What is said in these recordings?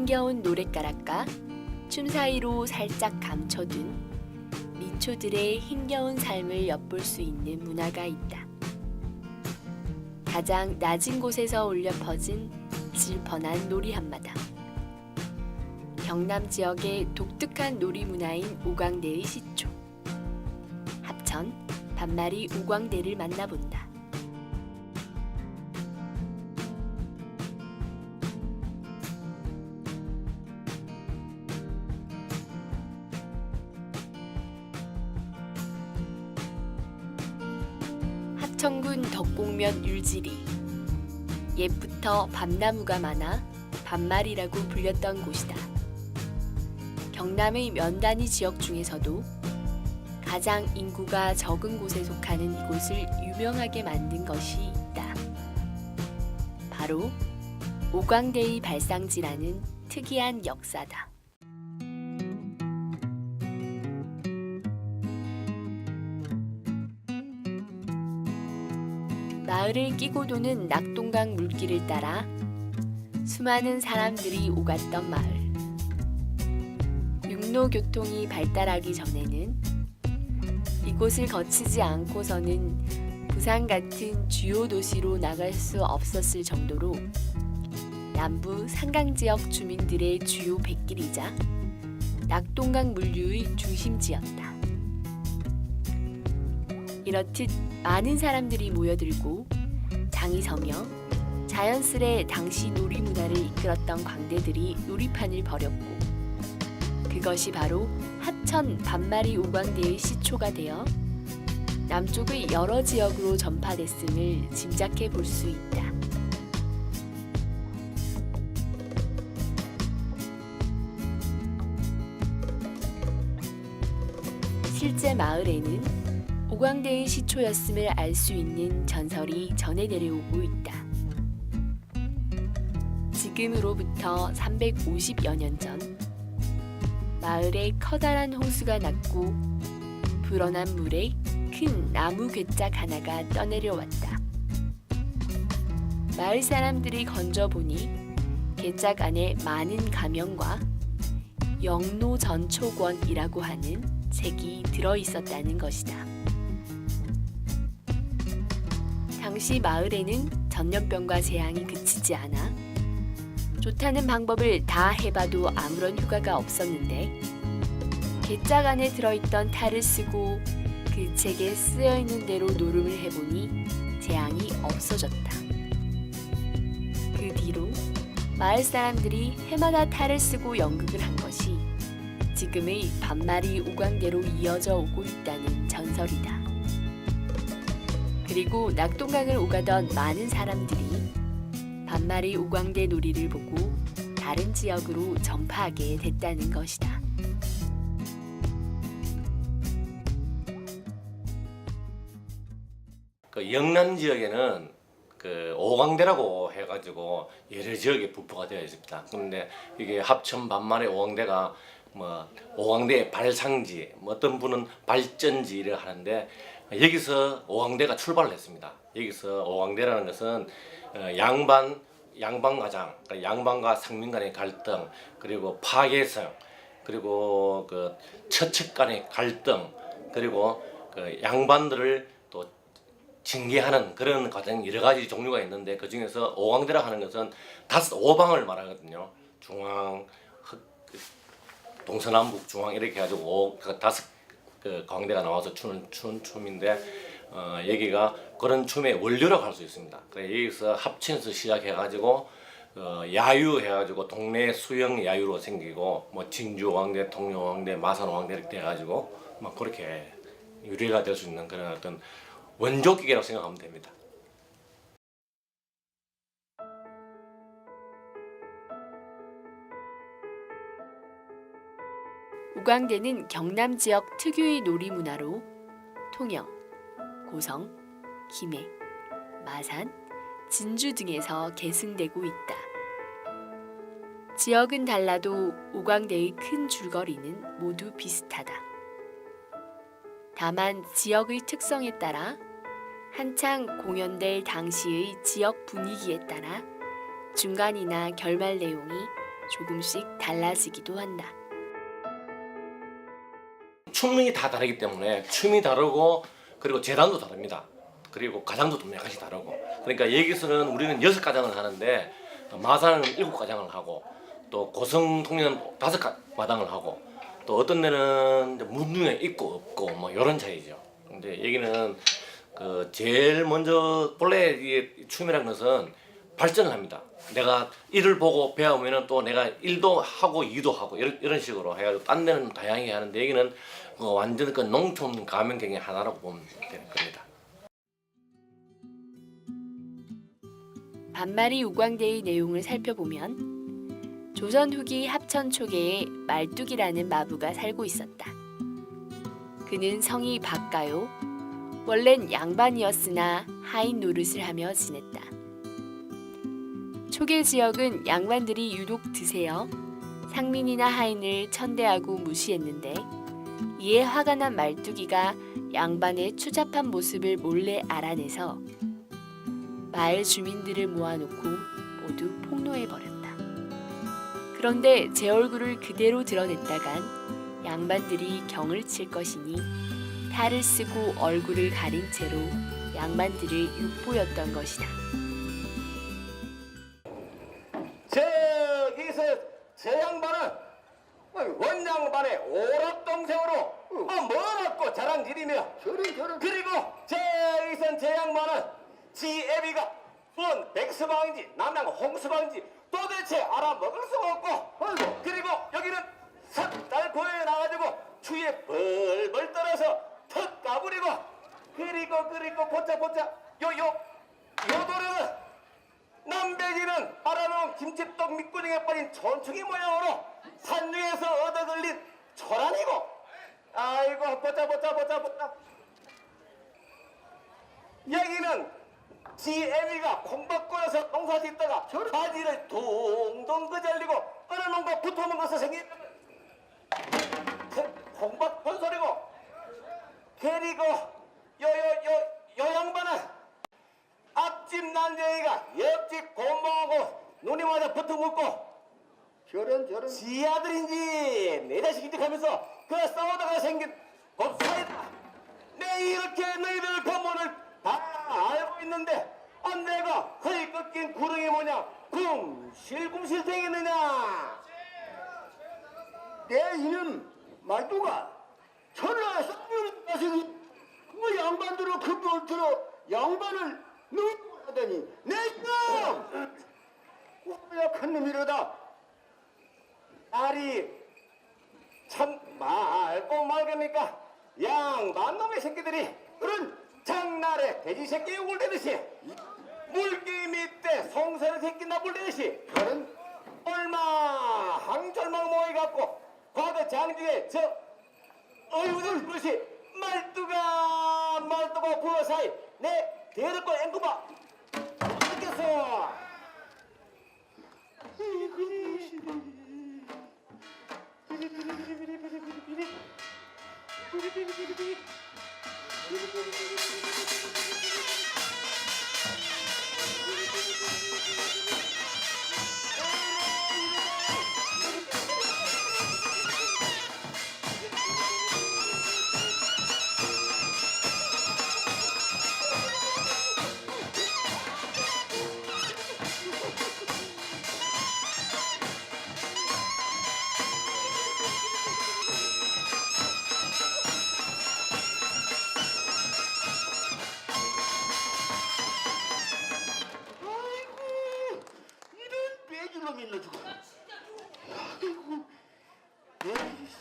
힘겨운 노랫가락과 춤 사이로 살짝 감춰둔 민초들의 힘겨운 삶을 엿볼 수 있는 문화가 있다. 가장 낮은 곳에서 울려 퍼진 질펀한 놀이 한마당. 경남 지역의 독특한 놀이 문화인 오광대의 시초. 합천 반마리 오광대를 만나본다. 합천군 덕곡면 율지리. 옛부터 밤나무가 많아 밤마리라고 불렸던 곳이다. 경남의 면단위 지역 중에서도 가장 인구가 적은 곳에 속하는 이곳을 유명하게 만든 것이 있다. 바로 오광대의 발상지라는 특이한 역사다. 마을을 끼고 도는 낙동강 물길을 따라 수많은 사람들이 오갔던 마을. 육로교통이 발달하기 전에는 이곳을 거치지 않고서는 부산 같은 주요 도시로 나갈 수 없었을 정도로 남부 산강지역 주민들의 주요 뱃길이자 낙동강 물류의 중심지였다. 이렇듯 많은 사람들이 모여들고 장이 서며 자연스레 당시 놀이 문화를 이끌었던 광대들이 놀이판을 벌였고 그것이 바로 합천 반마리 오광대의 시초가 되어 남쪽의 여러 지역으로 전파됐음을 짐작해 볼 수 있다. 실제 마을에는 오광대의 시초였음을 알 수 있는 전설이 전해 내려오고 있다. 지금으로부터 350여 년 전 마을에 커다란 홍수가 났고 불어난 물에 큰 나무 괴짝 하나가 떠내려왔다. 마을 사람들이 건져보니 괴짝 안에 많은 가명과 영로전초권이라고 하는 책이 들어있었다는 것이다. 당시 마을에는 전염병과 재앙이 그치지 않아 좋다는 방법을 다 해봐도 아무런 효과가 없었는데 괴짝 안에 들어있던 탈을 쓰고 그 책에 쓰여있는 대로 노름을 해보니 재앙이 없어졌다. 그 뒤로 마을 사람들이 해마다 탈을 쓰고 연극을 한 것이 지금의 반마리 오광대로 이어져 오고 있다는 전설이다. 그리고 낙동강을 오가던 많은 사람들이 반마리 오광대 놀이를 보고 다른 지역으로 전파하게 됐다는 것이다. 그 영남 지역에는 그 오광대라고 해가지고 여러 지역에 분포가 되어 있습니다. 그런데 이게 합천 반마리 오광대가 뭐 오광대의 발상지, 뭐 어떤 분은 발전지를 하는데 여기서 오광대가 출발을 했습니다. 여기서 오광대라는 것은 양반가장, 그러니까 양반과 상민 간의 갈등, 그리고 파괴성, 그리고 그 처측 간의 갈등, 그리고 그 양반들을 또 징계하는 그런 과정 여러 가지 종류가 있는데 그 중에서 오광대라 하는 것은 오방을 말하거든요. 중앙, 동서남북, 중앙 이렇게 해가지고 다섯 그 광대가 나와서 추는 춤인데 여기가 그런 춤의 원료라고 할 수 있습니다. 그래서 여기서 합천에서 시작해가지고 야유 해가지고 동네 수영 야유로 생기고 뭐 진주 왕대, 통영 왕대, 마산 왕대 이렇게 해가지고 막 그렇게 유래가 될 수 있는 그런 어떤 원조기계라고 생각하면 됩니다. 오광대는 경남 지역 특유의 놀이 문화로 통영, 고성, 김해, 마산, 진주 등에서 계승되고 있다. 지역은 달라도 오광대의 큰 줄거리는 모두 비슷하다. 다만 지역의 특성에 따라 한창 공연될 당시의 지역 분위기에 따라 중간이나 결말 내용이 조금씩 달라지기도 한다. 춤이 다 다르기 때문에 춤이 다르고 그리고 재단도 다릅니다. 그리고 가장도 좀 약간씩 다르고. 그러니까 여기서는 우리는 6가장을 하는데 마산은 7가장을 하고 또 고성 통리는 5마당을 하고 또 어떤 데는 문중에 있고 없고 뭐 이런 차이죠. 근데 여기는 그 제일 먼저 본래 이 춤이라는 것은 발전을 합니다. 내가 1을 보고 배우면은 또 내가 1도 하고 2도 하고 이런 식으로 해가지고 딴 데는 다양하게 하는데 여기는 완전 그 농촌 가면경의 하나라고 보면 될 겁니다. 반마리 우광대의 내용을 살펴보면 조선 후기 합천 초계에 말뚝이라는 마부가 살고 있었다. 그는 성이 박가요. 원래는 양반이었으나 하인 노릇을 하며 지냈다. 초계 지역은 양반들이 유독 드세어 상민이나 하인을 천대하고 무시했는데 이에 화가 난 말뚝이가 양반의 추잡한 모습을 몰래 알아내서 마을 주민들을 모아놓고 모두 폭로해버렸다. 그런데 제 얼굴을 그대로 드러냈다간 양반들이 경을 칠 것이니 탈을 쓰고 얼굴을 가린 채로 양반들을 육보였던 것이다. 저기서 저 양반은 원양반의 오락동생으로 뭐라고 자랑질이며 그리고 저기선 저 양반은 지 애비가 본 백서방인지 남양 홍서방인지 도대체 알아먹을 수가 없고 그리고 여기는 섣달 고에 나가지고 추위에 벌벌 떨어서 턱 까부리고 그리고 보자 요 도령은 남배지는 알아놓은 김치떡 밑구녕에 빠진 촌충이 모양으로 산중에서 얻어 걸린 초란이고 아이고 보자 여기는 지 애미가 콩밥 끓여서 농사 짓다가 바지를 둥둥 그잘리고 어느 놈과 붙어먹어서 생긴 콩밥 혼소리고 그리고 요 양반은 앞집 난쟁이가 옆집 곰봉하고 눈이 맞아 붙어먹고 저런 지 아들인지 내 자식인지 하면서 그 싸우다가 생긴 곱사이다. 내 이렇게 너희들 건물을 다 알고 있는데 내가 허리 꺾인 구렁이 뭐냐 궁실궁실 댕기느냐. 내 이름 말두가 천하에 쌍욕 자식이 그 양반들을 급을 들어 양반을 누구 하더니 내 이놈 뭐야 큰 놈이로다. 아리 참 맑고 맑으니까 양반 놈의 새끼들이 그런 장날에 돼지 새끼 욕을 내듯이 물개 밑에 송사를 새끼 나불 내듯이 그런 얼마 항절망 모여갖고 과거 장중에 저 어이구들 그릇이 말뚝아 불어 사이 내 대를 앵구봐 어떻겠어. 놈이 있나 저거. 아이고. 에이씨.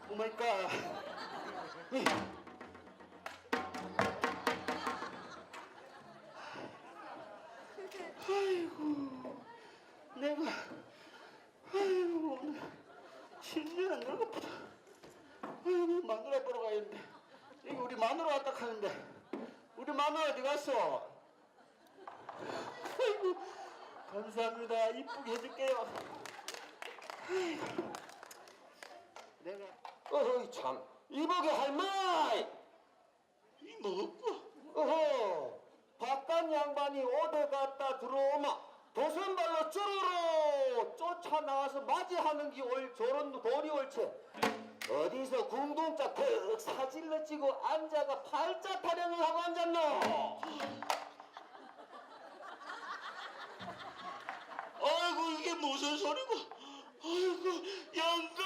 오마이갓. 아이고. 내가 아이고 오늘 신년은 늙어보다. 아이고 마누라 보러 가야겠는데. 여기 우리 마누라 왔다 하는데 우리 마누라 어디 갔어? 아이고 감사합니다. 이쁘게 해줄게요. 아이고. 내가 어허 참 이보게 할머니 이뭐 없고 어허 바깥 양반이 어디 갔다 들어오마 도선발로 쭈루루 쫓아나와서 맞이하는 게 저런 도리 옳지. 어디서 궁둥자 턱 사질러 찌고 앉아가 팔자 타령을 하고 앉았노? 아이고 이게 무슨 소리고? 아이고 영감!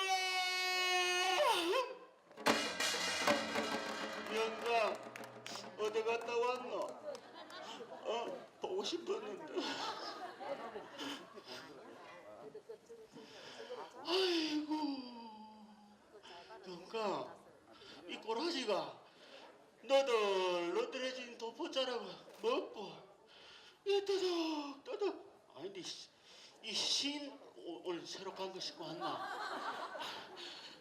영감 어디 갔다 왔노? 보고 싶었는데. 아이고 영감 이 꼬라지가 너덜너덜해진 도포자라고 먹고 이 떠덕떠덕 아니 근데 이신 오늘 새로 간 거 신고 왔나?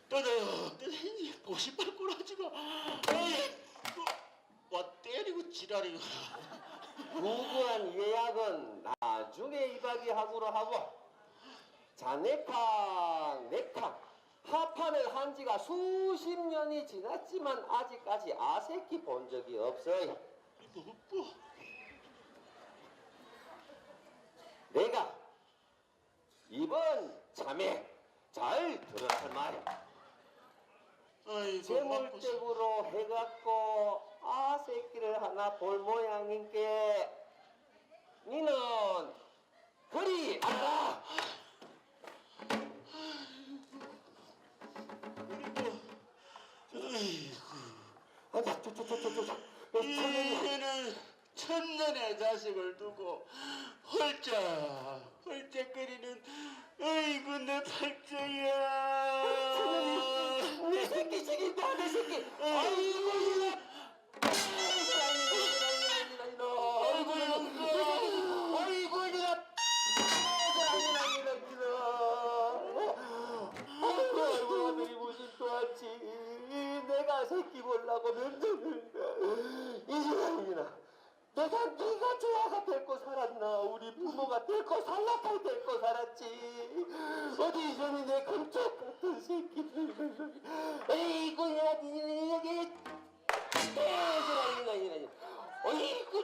떠덕떠덕 보시발 꼬라지가 와 때리고 지랄이고. 구구한 예약은 나중에 이박이하고로 하고 자네캉 네캉 합판을 한 지가 수십 년이 지났지만 아직까지 아새끼 본 적이 없어요. 먹고 내가 이번 자매 잘 들어야 할 말. 아이고 재물적으로 해갖고 아새끼를 하나 볼 모양인게 니는 그리 알아. 그리고 이제는 천년의 자식을 두고 헐쩍헐쩍거리는 아이고 내 팔자야. 내 새끼 죽인다 내 새끼. 아이고 이거 아이고 영감 아이고 이거 아이고 아들이 무슨 또한지 내가 새끼 보려고 면전을 이제나 내가 네가 좋아가 데리고 살았나 우리 부모가 데리고 살라고 데리고 살았지 어디 저리 내 금쪽 같은 새끼들 에이구 야 니네 어이구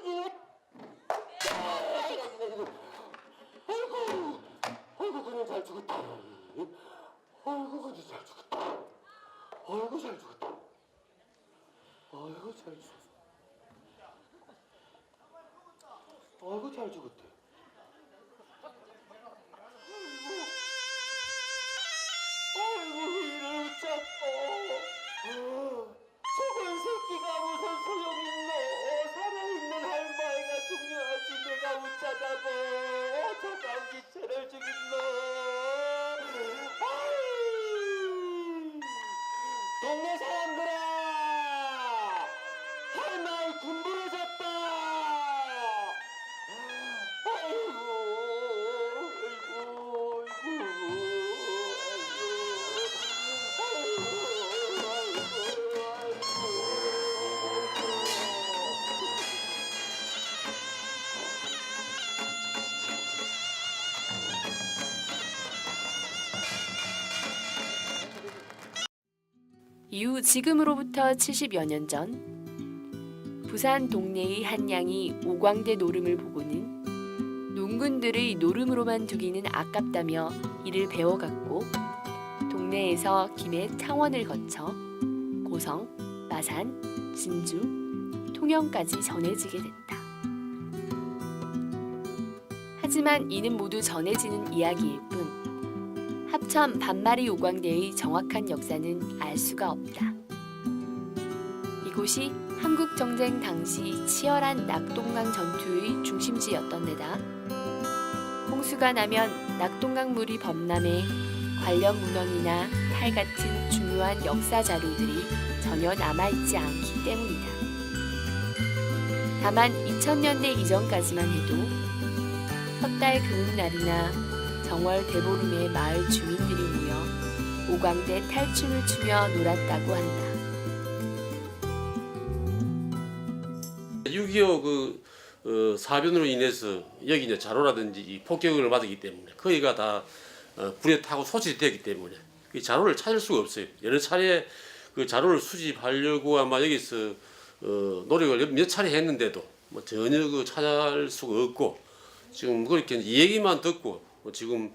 아이고 그냥 잘 죽었다. 아이고 그냥 잘 죽었다. 아이고 잘 죽었다. 아이고 잘 죽었다. 아이고 잘 죽었대. 아이고 이를 잡고 죽은 새끼가 무슨 소용있노. 살아있는 할머니가 중요하지. 내가 웃자자고 저강기채를 죽였노. 아이 동네 사람들아 할머니 군부러졌다. 아이고 아이고 이후 지금으로부터 70여 년 전 부산 동네의 한 양이 오광대 노름을 보고는 농군들의 노름으로만 두기는 아깝다며 이를 배워갔고 동네에서 김해 창원을 거쳐 고성, 마산, 진주, 통영까지 전해지게 됐다. 하지만 이는 모두 전해지는 이야기일 뿐 합천 반마리 오광대의 정확한 역사는 알 수가 없다. 이곳이 한국정쟁 당시 치열한 낙동강 전투의 중심지였던 데다 홍수가 나면 낙동강 물이 범람해 관련 문헌이나 탈 같은 중요한 역사 자료들이 전혀 남아있지 않기 때문이다. 다만 2000년대 이전까지만 해도 헛달 금음날이나 정월 대보름에 마을 주민들이 모여 오광대 탈춤을 추며 놀았다고 한다. 6.25 사변으로 인해서 여기 이제 자로라든지 이 폭격을 받았기 때문에 거기가 다 불에 타고 소실이 되었기 때문에 이 자로를 찾을 수가 없어요. 여러 차례 그 자로를 수집하려고 아마 여기서 노력을 몇 차례 했는데도 뭐 전혀 그 찾을 수가 없고 지금 그렇게 이 얘기만 듣고 지금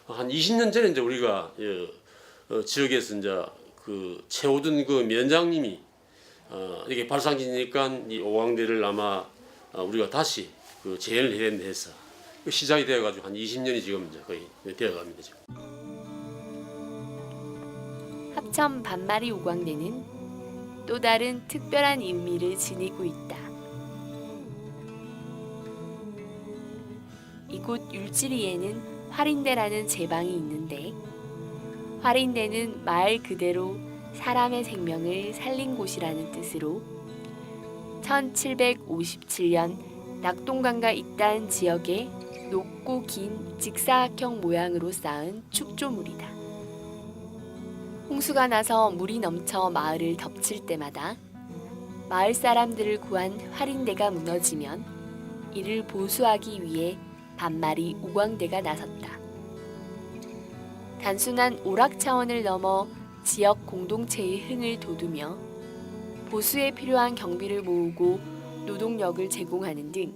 한 20년 전에 이제 우리가 지역에서 이제 그 최호든 그 위원장님이 이게 발상지니까 이 오광대를 아마 우리가 다시 그 재현을 해야 해서 시작이 되어가지고 한 20년이 지금 이제 거의 되어갑니다 지금. 합천 반마리 오광대는 또 다른 특별한 의미를 지니고 있다. 이곳 율지리에는 활인대라는 제방이 있는데 활인대는 말 그대로 사람의 생명을 살린 곳이라는 뜻으로 1757년 낙동강과 잇닿은 지역에 높고 긴 직사각형 모양으로 쌓은 축조물이다. 홍수가 나서 물이 넘쳐 마을을 덮칠 때마다 마을 사람들을 구한 활인대가 무너지면 이를 보수하기 위해 반마리 오광대가 나섰다. 단순한 오락 차원을 넘어 지역 공동체의 흥을 돋우며 보수에 필요한 경비를 모으고 노동력을 제공하는 등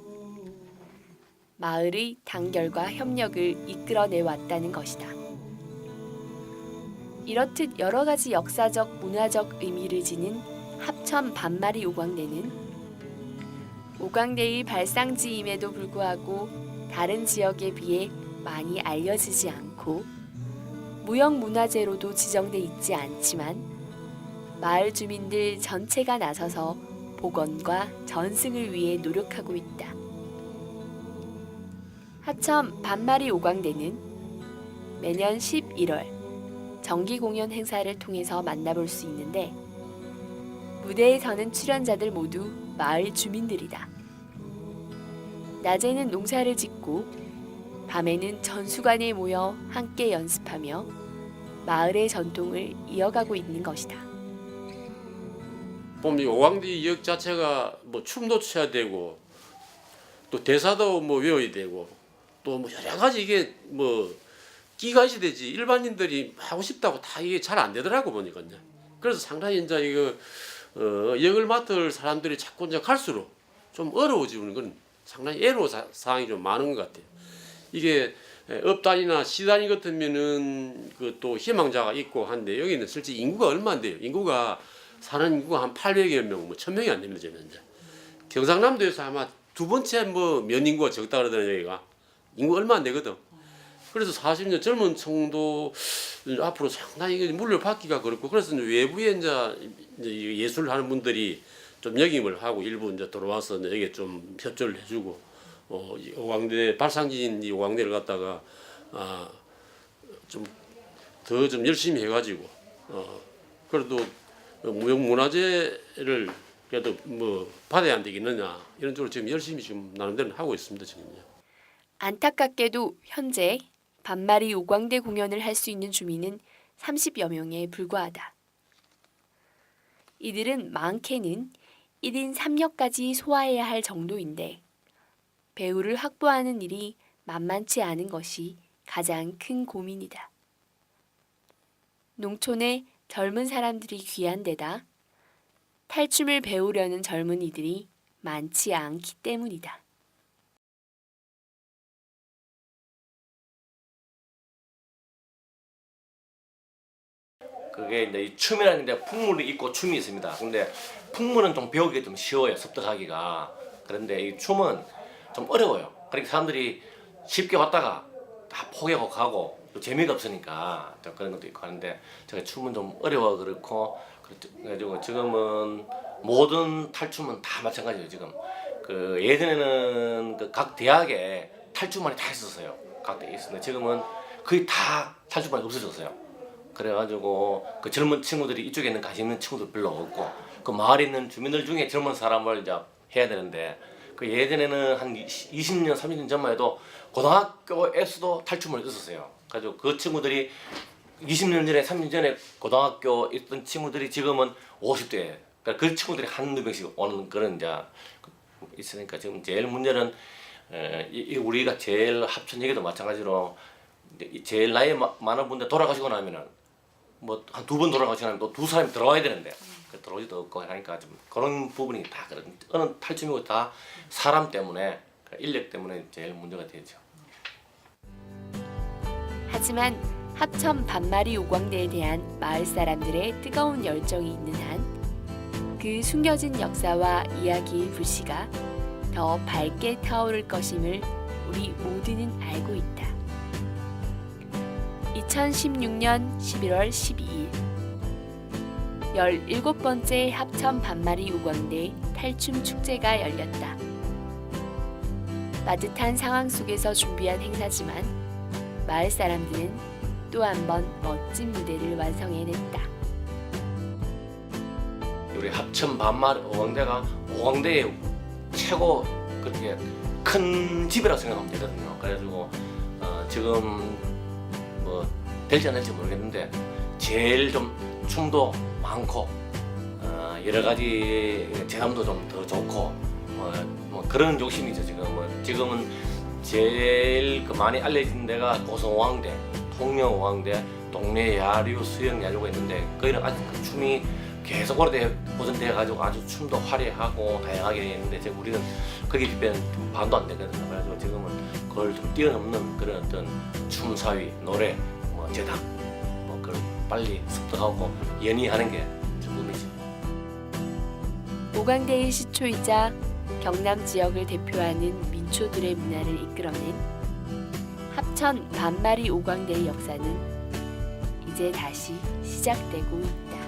마을의 단결과 협력을 이끌어내 왔다는 것이다. 이렇듯 여러 가지 역사적, 문화적 의미를 지닌 합천 반마리 오광대는 오광대의 발상지임에도 불구하고 다른 지역에 비해 많이 알려지지 않고 무형문화재로도 지정돼 있지 않지만 마을 주민들 전체가 나서서 복원과 전승을 위해 노력하고 있다. 합천 반마리 오광대는 매년 11월 정기 공연 행사를 통해서 만나볼 수 있는데 무대에 서는 출연자들 모두 마을 주민들이다. 낮에는 농사를 짓고 밤에는 전수관에 모여 함께 연습하며 마을의 전통을 이어가고 있는 것이다. 보면 이 오광대 역 자체가 뭐 춤도 춰야 되고 또 대사도 뭐 외워야 되고 또 뭐 여러 가지 이게 뭐 끼가 있어야 되지 일반인들이 하고 싶다고 다 이게 잘 안 되더라고 보니까요. 그래서 상당히 이제 이거 역을 맡을 사람들이 자꾸 이제 갈수록 좀 어려워지는 건 상당히 애로 사항이 좀 많은 것 같아요. 이게 업 단위나 시 단위 같으면은 그 또 희망자가 있고 한데 여기는 실제 인구가 얼마 안 돼요. 인구가 사는 인구가 한 800여 명, 뭐 1000명이 안 됩니다. 저는 이제 경상남도에서 아마 두 번째 뭐 면 인구가 적다 그러더라고요. 여기가 인구 얼마 안 되거든. 그래서 사실 이제 젊은 층도 앞으로 상당히 물려받기가 그렇고 그래서 이제 외부에 이제 예술을 하는 분들이 좀 역임을 하고 일부 이제 들어와서 이제 여기에 좀 협조를 해주고 이 오광대 발상지인 이 오광대를 갖다가 좀 더 좀 열심히 해가지고 그래도 무형문화재를 그래도 뭐 받아야 안 되겠느냐 이런 쪽으로 지금 열심히 지금 나름대로 하고 있습니다 지금요. 안타깝게도 현재 반마리 오광대 공연을 할 수 있는 주민은 30여 명에 불과하다. 이들은 많게는 1인 3역까지 소화해야 할 정도인데 배우를 확보하는 일이 만만치 않은 것이 가장 큰 고민이다. 농촌에 젊은 사람들이 귀한 데다 탈춤을 배우려는 젊은이들이 많지 않기 때문이다. 그게 이제 이 춤이라는 게 풍물이 있고 춤이 있습니다. 근데 풍물은 좀 배우기 좀 쉬워요. 습득하기가. 그런데 이 춤은 좀 어려워요. 그러니까 사람들이 쉽게 왔다가 다 포기하고 가고 또 재미가 없으니까 또 그런 것도 있고 하는데 제가 춤은 좀 어려워 그렇고 그래가지고 지금은 모든 탈춤은 다 마찬가지예요. 지금 그 예전에는 그 각 대학에 탈춤반이 다 있었어요. 각 대에 있었는데 지금은 거의 다 탈춤반이 없어졌어요. 그래가지고 그 젊은 친구들이 이쪽에 있는 관심 있는 친구들 별로 없고 그 마을에 있는 주민들 중에 젊은 사람을 이제 해야 되는데 그 예전에는 한 20년, 30년 전만 해도 고등학교에서도 탈춤을 있었어요. 그래가지고 그 친구들이 20년 전에, 30년 전에 고등학교 있던 친구들이 지금은 50대. 그러니까 그 친구들이 한두 명씩 오는 그런 이제 있으니까 지금 제일 문제는 우리가 제일 합천역에도 마찬가지로 제일 나이 많은 분들 돌아가시고 나면은 뭐 한 두 번 돌아가시고 나면 또 두 사람이 들어와야 되는데 들어오지도 없고 하니까 좀 그런 부분이 다 그런 어느 탈춤이고 다 사람 때문에 인력 때문에 제일 문제가 되죠. 하지만 합천 반마리 오광대에 대한 마을 사람들의 뜨거운 열정이 있는 한 그 숨겨진 역사와 이야기의 불씨가 더 밝게 타오를 것임을 우리 모두는 알고 있다. 2016년 11월 12일 17번째 합천 반마리 오광대 탈춤 축제가 열렸다. 빠듯한 상황 속에서 준비한 행사지만 마을 사람들은 또 한 번 멋진 무대를 완성해냈다. 우리 합천 반마리 오광대가 오광대의 최고 그렇게 큰 집이라고 생각하면 되거든요. 그래가지고 지금 뭐 될지 안 될지 모르겠는데 제일 좀 춤도 많고 여러 가지 제감도 좀 더 좋고 뭐 그런 욕심이죠. 지금은 제일 그 많이 알려진 데가 고성오광대, 통영오광대, 동네 야류, 수영 야류가 있는데 거기는 아직 그 춤이 계속 오래돼 보존돼 가지고 아주 춤도 화려하고 다양하게 있는데 지금 우리는 거기 비하면 반도 안 되거든요. 그래가지고 지금은 그걸 좀 뛰어넘는 그런 어떤 춤 사위, 노래, 뭐 제당 뭐 그걸 빨리 습득하고 연희하는 게 지금이죠. 오광대의 시초이자 경남 지역을 대표하는 민초들의 문화를 이끌어낸 합천 반마리 오광대의 역사는 이제 다시 시작되고 있다.